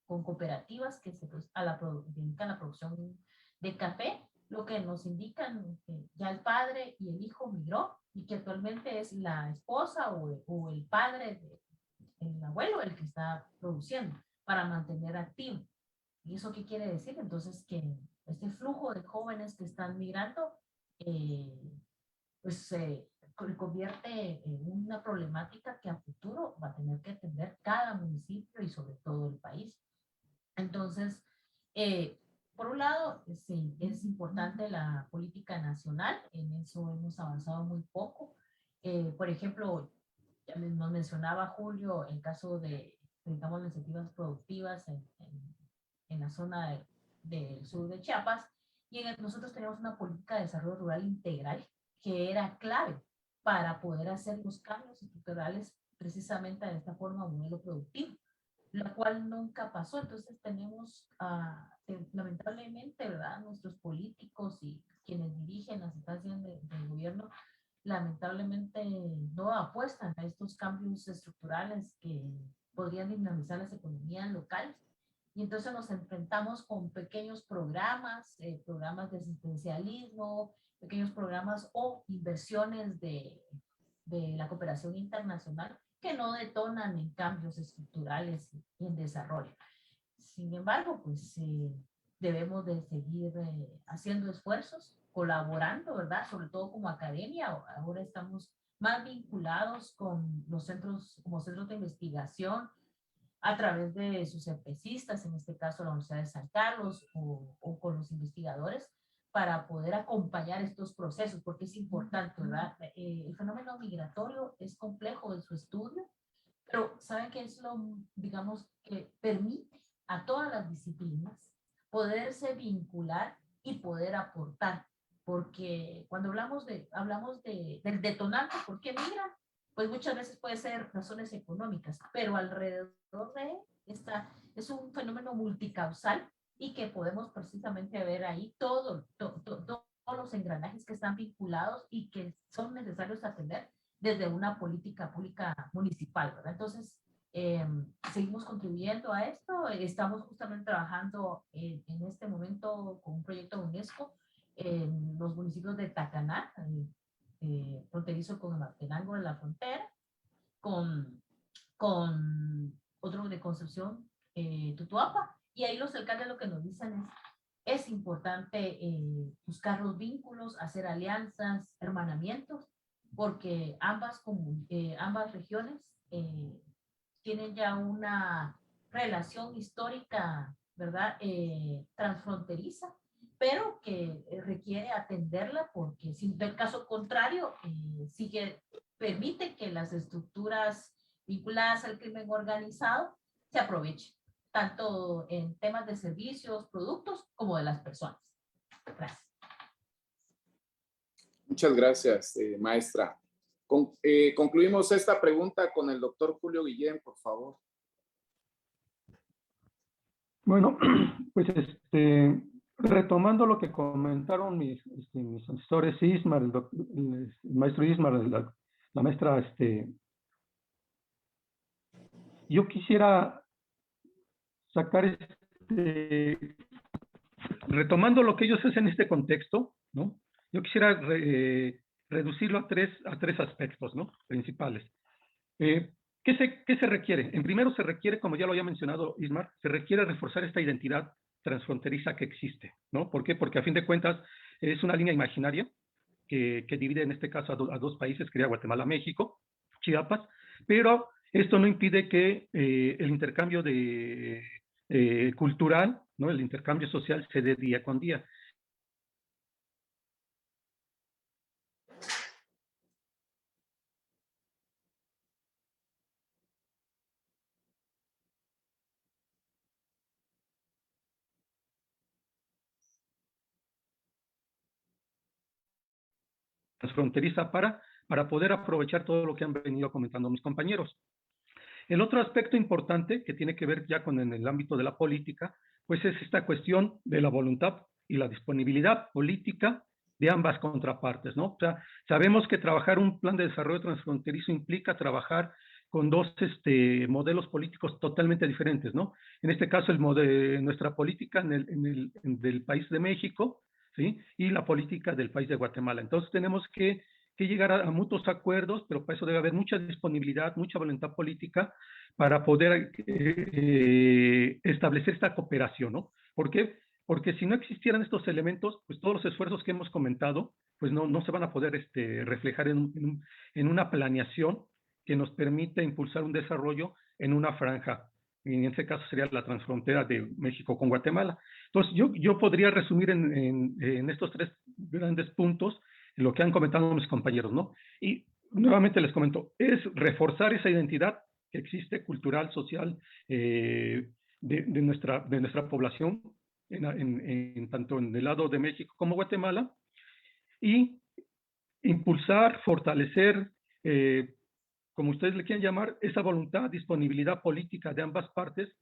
con cooperativas que se dedican a la producción de café, lo que nos indican que ya el padre y el hijo migró y que actualmente es la esposa o el padre, el abuelo, el que está produciendo para mantener activo. ¿Y eso qué quiere decir? Entonces que este flujo de jóvenes que están migrando pues se convierte en una problemática que a futuro va a tener que atender cada municipio y sobre todo el país. Entonces, por un lado, sí, es importante la política nacional, en eso hemos avanzado muy poco. Por ejemplo, ya nos mencionaba Julio el caso de, digamos, las iniciativas productivas en la zona del sur de Chiapas, y nosotros tenemos una política de desarrollo rural integral que era clave para poder hacer los cambios estructurales precisamente de esta forma, un modelo productivo, la cual nunca pasó. Entonces tenemos, lamentablemente, ¿verdad?, nuestros políticos y quienes dirigen las instancias del gobierno, lamentablemente no apuestan a estos cambios estructurales que podrían dinamizar las economías locales. Y entonces nos enfrentamos con pequeños programas, programas de asistencialismo, pequeños programas o inversiones de la cooperación internacional que no detonan en cambios estructurales y en desarrollo. Sin embargo, pues debemos de seguir haciendo esfuerzos, colaborando, ¿verdad? Sobre todo como academia. Ahora estamos más vinculados con los centros, como centros de investigación, a través de sus especistas, en este caso la Universidad de San Carlos, o con los investigadores, para poder acompañar estos procesos, porque es importante, ¿verdad? El fenómeno migratorio es complejo en su estudio, pero ¿saben qué es lo, digamos, que permite a todas las disciplinas poderse vincular y poder aportar? Porque cuando hablamos del detonante, ¿por qué migran? Pues muchas veces puede ser razones económicas, pero alrededor de esta es un fenómeno multicausal y que podemos precisamente ver ahí todos los engranajes que están vinculados y que son necesarios atender desde una política pública municipal, ¿verdad? Entonces, seguimos contribuyendo a esto. Estamos justamente trabajando en este momento con un proyecto de UNESCO en los municipios de Tacaná, fronterizo con Matenango en la frontera, con otro de Concepción, Tutuapa, y ahí los alcaldes lo que nos dicen es importante buscar los vínculos, hacer alianzas, hermanamientos, porque ambas regiones tienen ya una relación histórica, ¿verdad?, transfronteriza, pero que requiere atenderla, porque si del caso contrario permite que las estructuras vinculadas al crimen organizado se aprovechen, tanto en temas de servicios, productos, como de las personas. Gracias. Muchas gracias, maestra. Concluimos esta pregunta con el doctor Julio Guillén, por favor. Bueno, pues retomando lo que comentaron mis asesores Ismar, el maestro Ismar, la maestra, yo quisiera sacar retomando lo que ellos hacen en este contexto, ¿no? Yo quisiera reducirlo a tres aspectos, ¿no? Principales. ¿Qué se requiere? En primero se requiere, como ya lo había mencionado Ismar, se requiere reforzar esta identidad transfronteriza que existe, ¿no? ¿Por qué? Porque a fin de cuentas es una línea imaginaria que divide en este caso a dos países, que sería Guatemala, México, Chiapas, pero esto no impide que el intercambio cultural, ¿no? El intercambio social se dé día con día. Transfronteriza para poder aprovechar todo lo que han venido comentando mis compañeros. El otro aspecto importante que tiene que ver ya con en el ámbito de la política, pues es esta cuestión de la voluntad y la disponibilidad política de ambas contrapartes, ¿no? O sea, sabemos que trabajar un plan de desarrollo transfronterizo implica trabajar con dos modelos políticos totalmente diferentes, ¿no? En este caso, nuestra política del país de México, ¿sí? Y la política del país de Guatemala. Entonces tenemos que llegar a mutuos acuerdos, pero para eso debe haber mucha disponibilidad, mucha voluntad política para poder establecer esta cooperación, ¿no? ¿Por qué? Porque si no existieran estos elementos, pues todos los esfuerzos que hemos comentado, pues no se van a poder reflejar en una planeación que nos permita impulsar un desarrollo en una franja. Y en este caso sería la transfrontera de México con Guatemala. Entonces, yo podría resumir en estos tres grandes puntos lo que han comentado mis compañeros, ¿no? Y nuevamente les comento, es reforzar esa identidad que existe, cultural, social, de nuestra población, tanto en el lado de México como Guatemala, y impulsar, fortalecer, como ustedes le quieran llamar, esa voluntad, disponibilidad política de ambas partes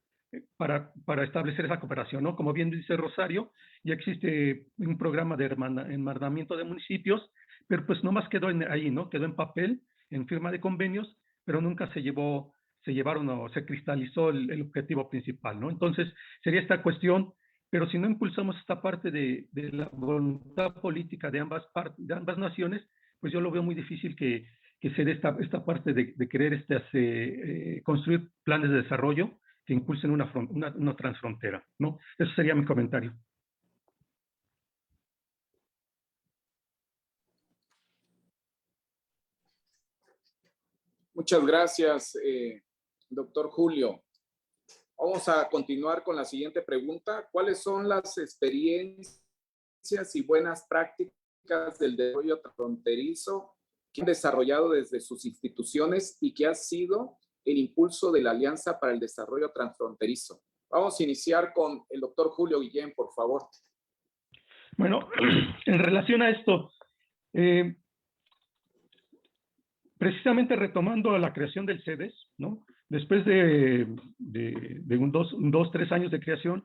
para establecer esa cooperación, ¿no? Como bien dice Rosario, ya existe un programa de hermanamiento de municipios, pero pues nomás quedó ahí, ¿no? Quedó en papel, en firma de convenios, pero nunca se llevaron o se cristalizó el objetivo principal, ¿no? Entonces, sería esta cuestión, pero si no impulsamos esta parte de la voluntad política de ambas naciones, pues yo lo veo muy difícil que se dé esta parte de querer construir planes de desarrollo que impulsen una transfrontera, ¿no? Eso sería mi comentario. Muchas gracias, doctor Julio. Vamos a continuar con la siguiente pregunta. ¿Cuáles son las experiencias y buenas prácticas del desarrollo transfronterizo que han desarrollado desde sus instituciones y que ha sido el impulso de la Alianza para el Desarrollo Transfronterizo? Vamos a iniciar con el doctor Julio Guillén, por favor. Bueno, en relación a esto, precisamente retomando la creación del CEDES, ¿no? Después de 3 años de creación,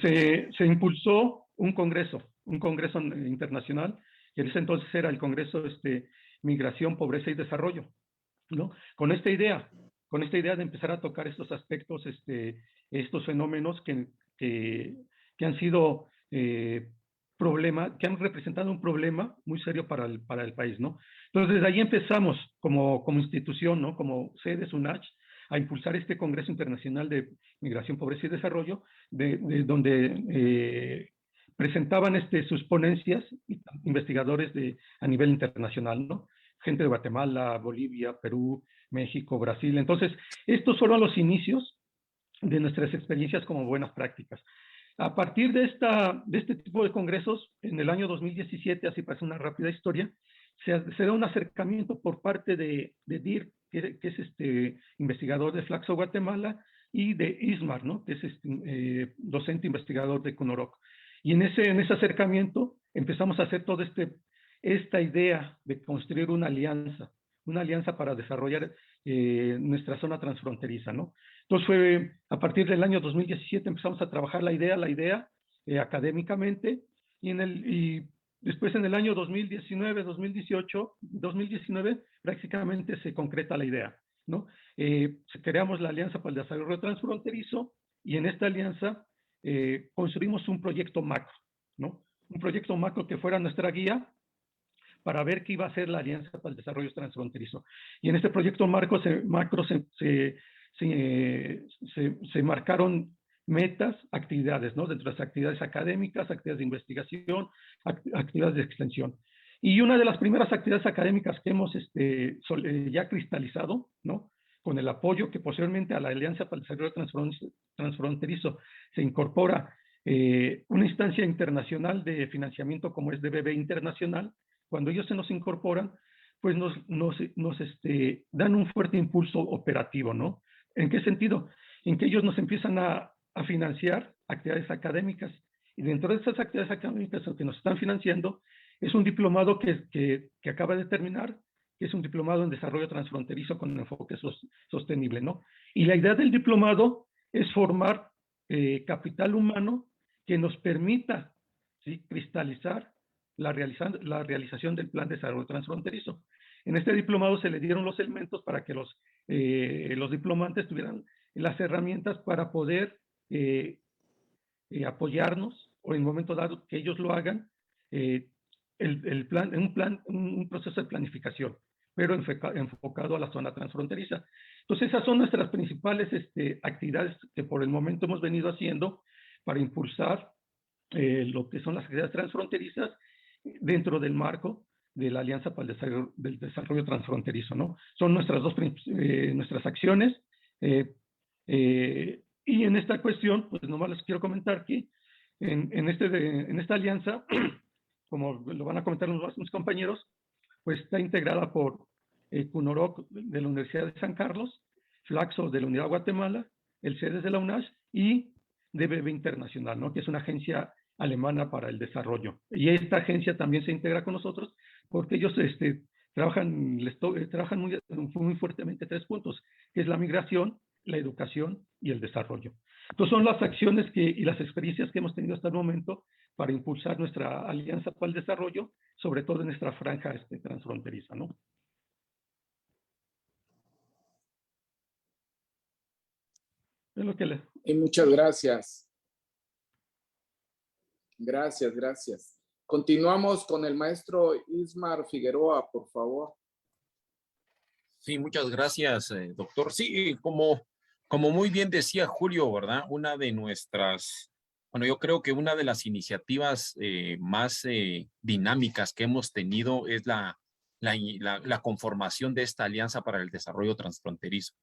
se impulsó un congreso internacional, que en ese entonces era el Congreso Migración, Pobreza y Desarrollo, ¿no? Con esta idea de empezar a tocar estos aspectos, estos fenómenos que han sido que han representado un problema muy serio para el país, ¿no? Entonces, desde ahí empezamos como institución, ¿no? Como sede SUNACH, a impulsar este Congreso Internacional de Migración, Pobreza y Desarrollo, donde presentaban sus ponencias investigadores a nivel internacional, ¿no? Gente de Guatemala, Bolivia, Perú, México, Brasil. Entonces, estos fueron los inicios de nuestras experiencias como buenas prácticas. A partir de este tipo de congresos, en el año 2017, así pasa una rápida historia, se da un acercamiento por parte de DIR, que es investigador de Flaxo Guatemala, y de Ismar, ¿no? Que es docente investigador de CONOROC. Y en ese acercamiento empezamos a hacer todo esta idea de construir una alianza para desarrollar nuestra zona transfronteriza, ¿no? Entonces fue a partir del año 2017 empezamos a trabajar la idea académicamente y después en el año 2019 prácticamente se concreta la idea, ¿no? Creamos la Alianza para el Desarrollo Transfronterizo y en esta alianza construimos un proyecto macro, ¿no? Un proyecto macro que fuera nuestra guía para ver qué iba a ser la Alianza para el Desarrollo Transfronterizo. Y en este proyecto macro se marcaron metas, actividades, ¿no? Dentro de las actividades académicas, actividades de investigación, actividades de extensión. Y una de las primeras actividades académicas que hemos ya cristalizado, ¿no? Con el apoyo que posteriormente a la Alianza para el Desarrollo Transfronterizo se incorpora una instancia internacional de financiamiento como es DBB Internacional. Cuando ellos se nos incorporan, pues nos dan un fuerte impulso operativo, ¿no? ¿En qué sentido? En que ellos nos empiezan a financiar actividades académicas. Y dentro de esas actividades académicas que nos están financiando, es un diplomado que acaba de terminar, que es un diplomado en desarrollo transfronterizo con un enfoque sostenible, ¿no? Y la idea del diplomado es formar capital humano que nos permita, ¿sí?, cristalizar la realización del plan de desarrollo transfronterizo. En este diplomado se le dieron los elementos para que los diplomantes tuvieran las herramientas para poder apoyarnos o en el momento dado que ellos lo hagan, un proceso de planificación, pero enfocado a la zona transfronteriza. Entonces esas son nuestras principales actividades que por el momento hemos venido haciendo para impulsar lo que son las actividades transfronterizas dentro del marco de la Alianza para el Desarrollo Transfronterizo, ¿no? Son nuestras nuestras acciones. Y en esta cuestión, pues nomás les quiero comentar que en esta alianza, como lo van a comentar mis compañeros, pues está integrada por CUNOROC de la Universidad de San Carlos, Flaxo de la Unidad de Guatemala, el CEDES de la UNACH y DBB Internacional, ¿no?, que es una agencia alemana para el desarrollo. Y esta agencia también se integra con nosotros porque ellos trabajan muy fuertemente 3 puntos, que es la migración, la educación y el desarrollo. Entonces son las acciones y las experiencias que hemos tenido hasta el momento para impulsar nuestra Alianza para el Desarrollo, sobre todo en nuestra franja transfronteriza, ¿no? Es lo que Y muchas gracias. Gracias. Continuamos con el maestro Ismar Figueroa, por favor. Sí, muchas gracias, doctor. Sí, como muy bien decía Julio, ¿verdad? Una de nuestras, bueno, yo creo que una de las iniciativas más dinámicas que hemos tenido es la conformación de esta Alianza para el Desarrollo Transfronterizo,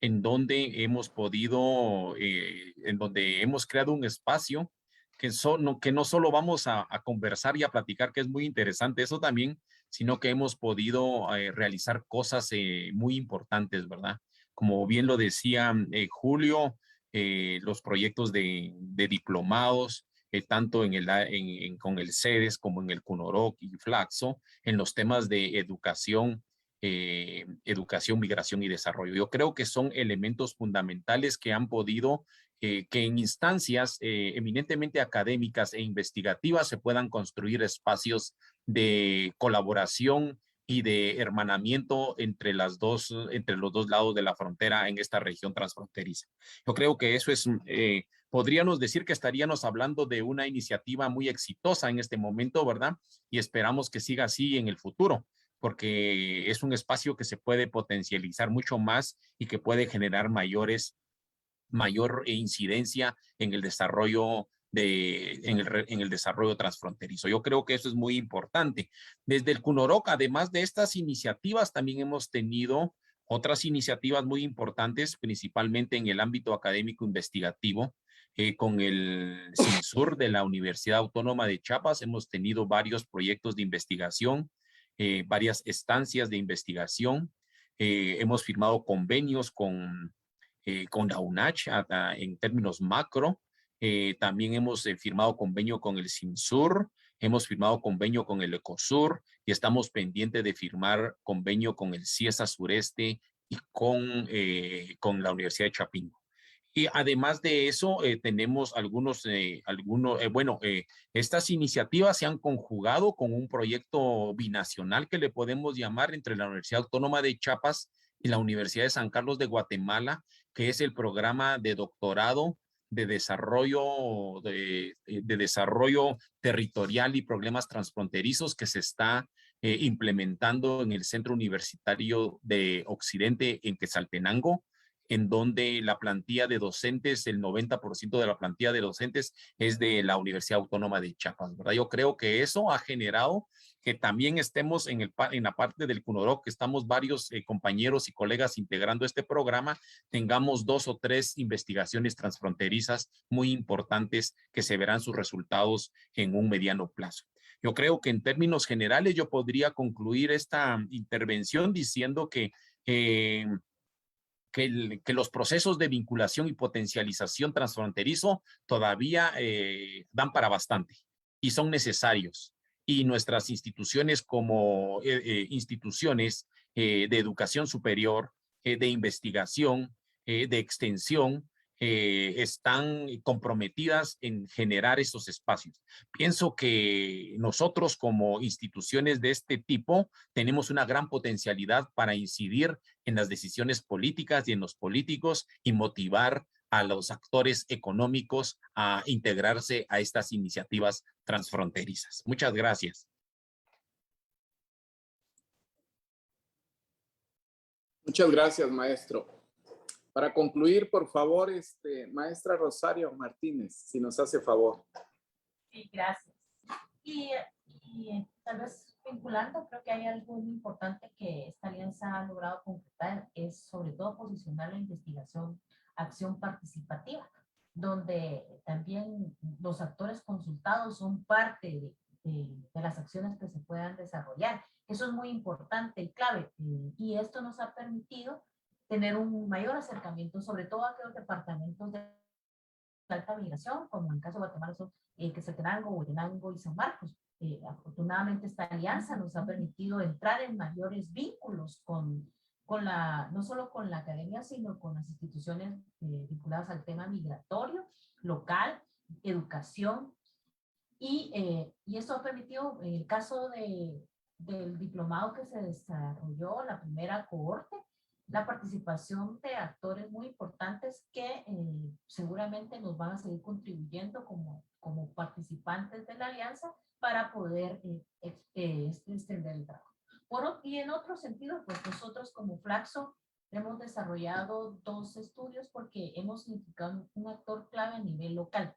en donde hemos podido, en donde hemos creado un espacio que no solo vamos a conversar y a platicar, que es muy interesante eso también, sino que hemos podido realizar cosas muy importantes, ¿verdad? Como bien lo decía Julio, los proyectos de diplomados, tanto con el CEDES como en el CUNOROC y Flaxo, en los temas de educación, migración y desarrollo. Yo creo que son elementos fundamentales que han podido que en instancias eminentemente académicas e investigativas se puedan construir espacios de colaboración y de hermanamiento entre los dos lados de la frontera en esta región transfronteriza. Yo creo que eso es, podríamos decir que estaríamos hablando de una iniciativa muy exitosa en este momento, ¿verdad? Y esperamos que siga así en el futuro, porque es un espacio que se puede potencializar mucho más y que puede generar mayor incidencia en el desarrollo en el desarrollo transfronterizo. Yo creo que eso es muy importante. Desde el CUNOROC, además de estas iniciativas, también hemos tenido otras iniciativas muy importantes, principalmente en el ámbito académico investigativo. Con el CINSUR de la Universidad Autónoma de Chiapas hemos tenido varios proyectos de investigación, varias estancias de investigación. Hemos firmado convenios con la UNACH en términos macro. También hemos firmado convenio con el CINSUR hemos firmado convenio con el Ecosur y estamos pendientes de firmar convenio con el CIESA Sureste y con la Universidad de Chapingo. Y además de eso, tenemos estas iniciativas se han conjugado con un proyecto binacional que le podemos llamar entre la Universidad Autónoma de Chiapas y la Universidad de San Carlos de Guatemala, que es el programa de doctorado de desarrollo, de desarrollo territorial y problemas transfronterizos que se está implementando en el Centro Universitario de Occidente en Quetzaltenango, en donde la plantilla de docentes, el 90% de la plantilla de docentes es de la Universidad Autónoma de Chiapas, ¿verdad? Yo creo que eso ha generado que también estemos en la parte del CUNOROC, que estamos varios compañeros y colegas integrando este programa, tengamos 2 o 3 investigaciones transfronterizas muy importantes que se verán sus resultados en un mediano plazo. Yo creo que en términos generales yo podría concluir esta intervención diciendo que los procesos de vinculación y potencialización transfronterizo todavía dan para bastante y son necesarios. Y nuestras instituciones como instituciones de educación superior, de investigación, de extensión, están comprometidas en generar esos espacios. Pienso que nosotros como instituciones de este tipo tenemos una gran potencialidad para incidir en las decisiones políticas y en los políticos y motivar a los actores económicos a integrarse a estas iniciativas transfronterizas. Muchas gracias. Muchas gracias, maestro. Para concluir, por favor, maestra Rosario Martínez, si nos hace favor. Sí, gracias. Y tal vez vinculando, creo que hay algo muy importante que esta alianza ha logrado concretar, es sobre todo posicionar la investigación, acción participativa, donde también los actores consultados son parte de las acciones que se puedan desarrollar. Eso es muy importante y clave, y esto nos ha permitido tener un mayor acercamiento, sobre todo a aquellos departamentos de alta migración, como en el caso de Guatemala son Quetzaltenango, Huehuetenango y San Marcos. Afortunadamente esta alianza nos ha permitido entrar en mayores vínculos no solo con la academia, sino con las instituciones vinculadas al tema migratorio, local, educación, y esto ha permitido, en el caso del diplomado que se desarrolló, la primera cohorte, la participación de actores muy importantes que seguramente nos van a seguir contribuyendo como participantes de la alianza para poder extender el trabajo. Y en otro sentido, pues nosotros como Flaxo hemos desarrollado 2 estudios porque hemos identificado un actor clave a nivel local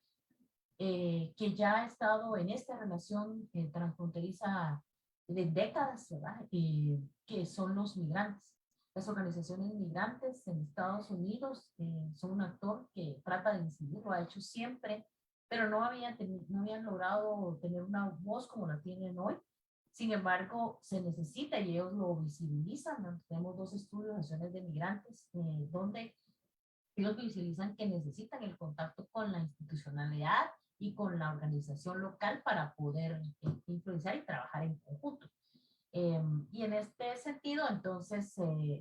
que ya ha estado en esta relación transfronteriza de décadas, ¿verdad? Que son los migrantes. Las organizaciones migrantes en Estados Unidos son un actor que trata de incidir, lo ha hecho siempre, pero no habían logrado tener una voz como la tienen hoy. Sin embargo, se necesita y ellos lo visibilizan, ¿no? Tenemos 2 estudios de acciones de migrantes donde ellos visibilizan que necesitan el contacto con la institucionalidad y con la organización local para poder influenciar y trabajar en conjunto. Y en este sentido, entonces,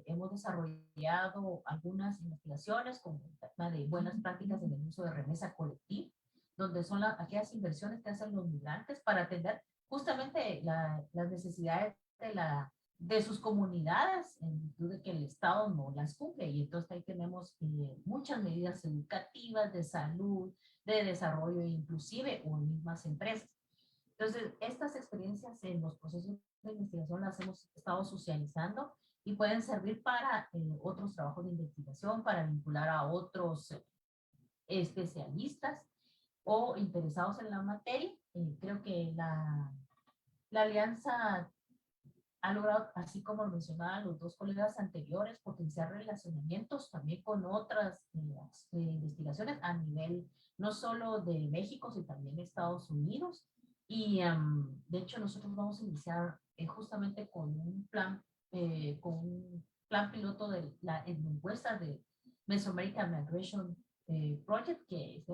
hemos desarrollado algunas investigaciones como la de buenas prácticas en el uso de remesa colectiva, donde son aquellas inversiones que hacen los migrantes para atender justamente las necesidades de sus comunidades en virtud de que el Estado no las cumple. Y entonces ahí tenemos muchas medidas educativas, de salud, de desarrollo inclusive o en mismas empresas. Entonces, estas experiencias en los procesos de investigación las hemos estado socializando y pueden servir para otros trabajos de investigación, para vincular a otros especialistas o interesados en la materia. Creo que la alianza ha logrado, así como lo mencionaban los 2 colegas anteriores, potenciar relacionamientos también con otras investigaciones a nivel no solo de México, sino también de Estados Unidos. Y de hecho nosotros vamos a iniciar justamente con un plan piloto de la encuesta de Mesoamerican Migration Project, que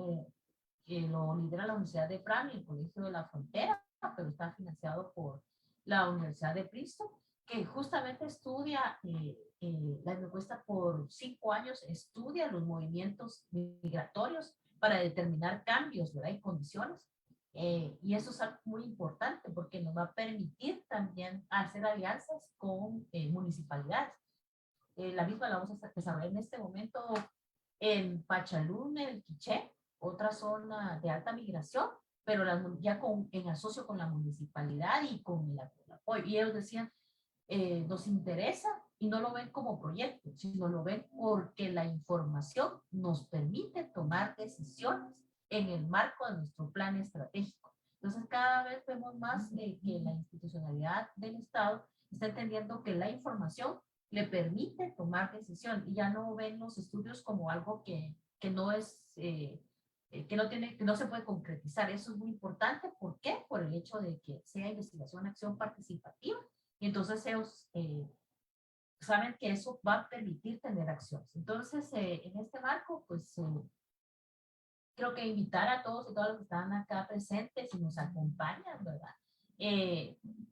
lo lidera la Universidad de Fran y el Colegio de la Frontera. pero está financiado por la Universidad de Princeton, que justamente estudia, la encuesta por 5 años, estudia los movimientos migratorios para determinar cambios, ¿verdad? Y condiciones. Y eso es algo muy importante porque nos va a permitir también hacer alianzas con municipalidades. La misma la vamos a desarrollar en este momento en Pachalún, en el Quiché, otra zona de alta migración, pero ya en asocio con la municipalidad y con el apoyo. Y ellos decían, nos interesa, y no lo ven como proyecto, sino lo ven porque la información nos permite tomar decisiones en el marco de nuestro plan estratégico. Entonces, cada vez vemos más que la institucionalidad del Estado está entendiendo que la información le permite tomar decisión y ya no ven los estudios como algo que no es, que no se puede concretizar. Eso es muy importante. ¿Por qué? Por el hecho de que sea investigación, acción participativa. Y entonces ellos saben que eso va a permitir tener acciones. Entonces, en este marco, pues creo que invitar a todos y todas los que están acá presentes y nos acompañan, ¿verdad?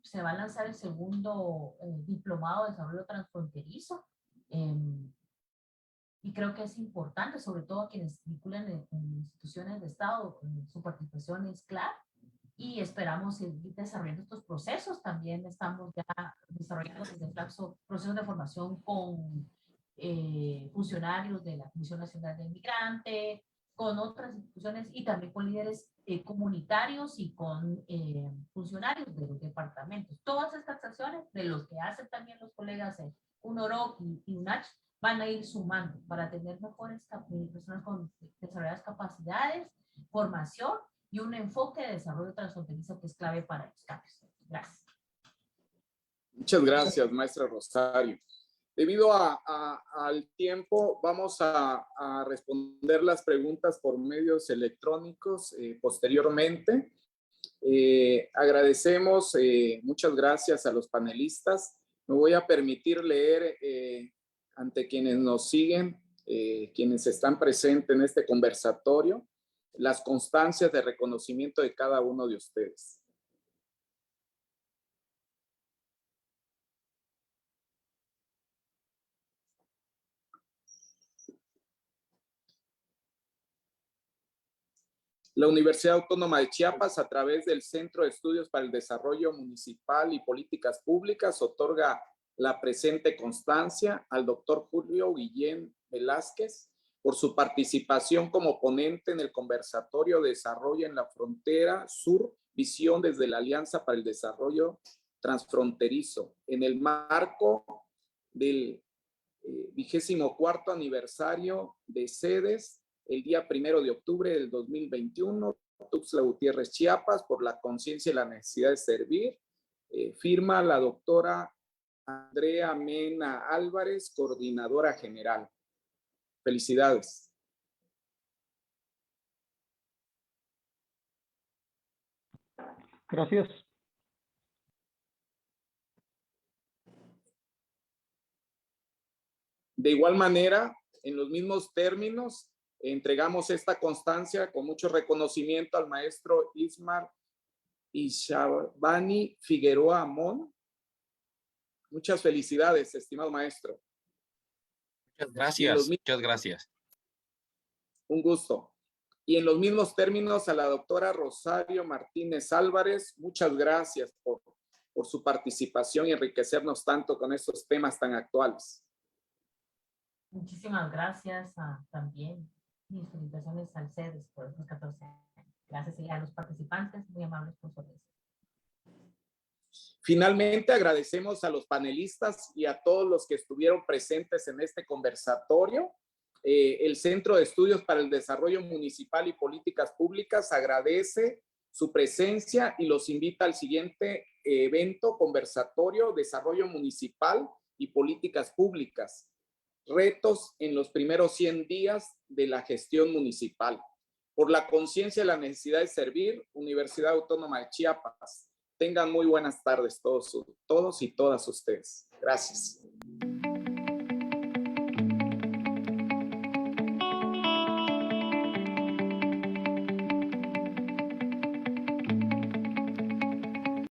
Se va a lanzar el segundo diplomado de desarrollo transfronterizo. Y creo que es importante, sobre todo a quienes vinculan en instituciones de Estado, su participación es clave. Y esperamos seguir desarrollando estos procesos. También estamos ya desarrollando desde Flaxo procesos de formación con funcionarios de la Comisión Nacional de Migrante, con otras instituciones y también con líderes comunitarios y con funcionarios de los departamentos. Todas estas acciones de los que hacen también los colegas en UNOROC y UNACH van a ir sumando para tener mejores personas con desarrolladas capacidades, formación y un enfoque de desarrollo transfronterizo que es clave para los cambios. Gracias. Muchas gracias, maestra Rosario. Debido al tiempo, vamos a responder las preguntas por medios electrónicos posteriormente. Agradecemos, muchas gracias a los panelistas. Me voy a permitir leer ante quienes nos siguen, quienes están presentes en este conversatorio, las constancias de reconocimiento de cada uno de ustedes. La Universidad Autónoma de Chiapas, a través del Centro de Estudios para el Desarrollo Municipal y Políticas Públicas, otorga la presente constancia al doctor Julio Guillén Velázquez por su participación como ponente en el conversatorio Desarrollo en la Frontera Sur, visión desde la Alianza para el Desarrollo Transfronterizo, en el marco del 24º aniversario de sedes, el día 1 de octubre del 2021, Tuxtla Gutiérrez, Chiapas, por la conciencia y la necesidad de servir. Firma la doctora Andrea Mena Álvarez, coordinadora general. Felicidades. Gracias. De igual manera, en los mismos términos, entregamos esta constancia con mucho reconocimiento al maestro Ismar Ishabani Figueroa Amón. Muchas felicidades, estimado maestro. Muchas gracias, muchas gracias. Un gusto. Y en los mismos términos a la doctora Rosario Martínez Álvarez, muchas gracias por su participación y enriquecernos tanto con estos temas tan actuales. Muchísimas gracias también. Mis felicitaciones al CEDES por estos 14 años. Gracias y a los participantes, muy amables por su atención. Finalmente, agradecemos a los panelistas y a todos los que estuvieron presentes en este conversatorio. El Centro de Estudios para el Desarrollo Municipal y Políticas Públicas agradece su presencia y los invita al siguiente evento, conversatorio, Desarrollo Municipal y Políticas Públicas. Retos en los primeros 100 días de la gestión municipal. Por la conciencia de la necesidad de servir, Universidad Autónoma de Chiapas. Tengan muy buenas tardes todos y todas ustedes. Gracias.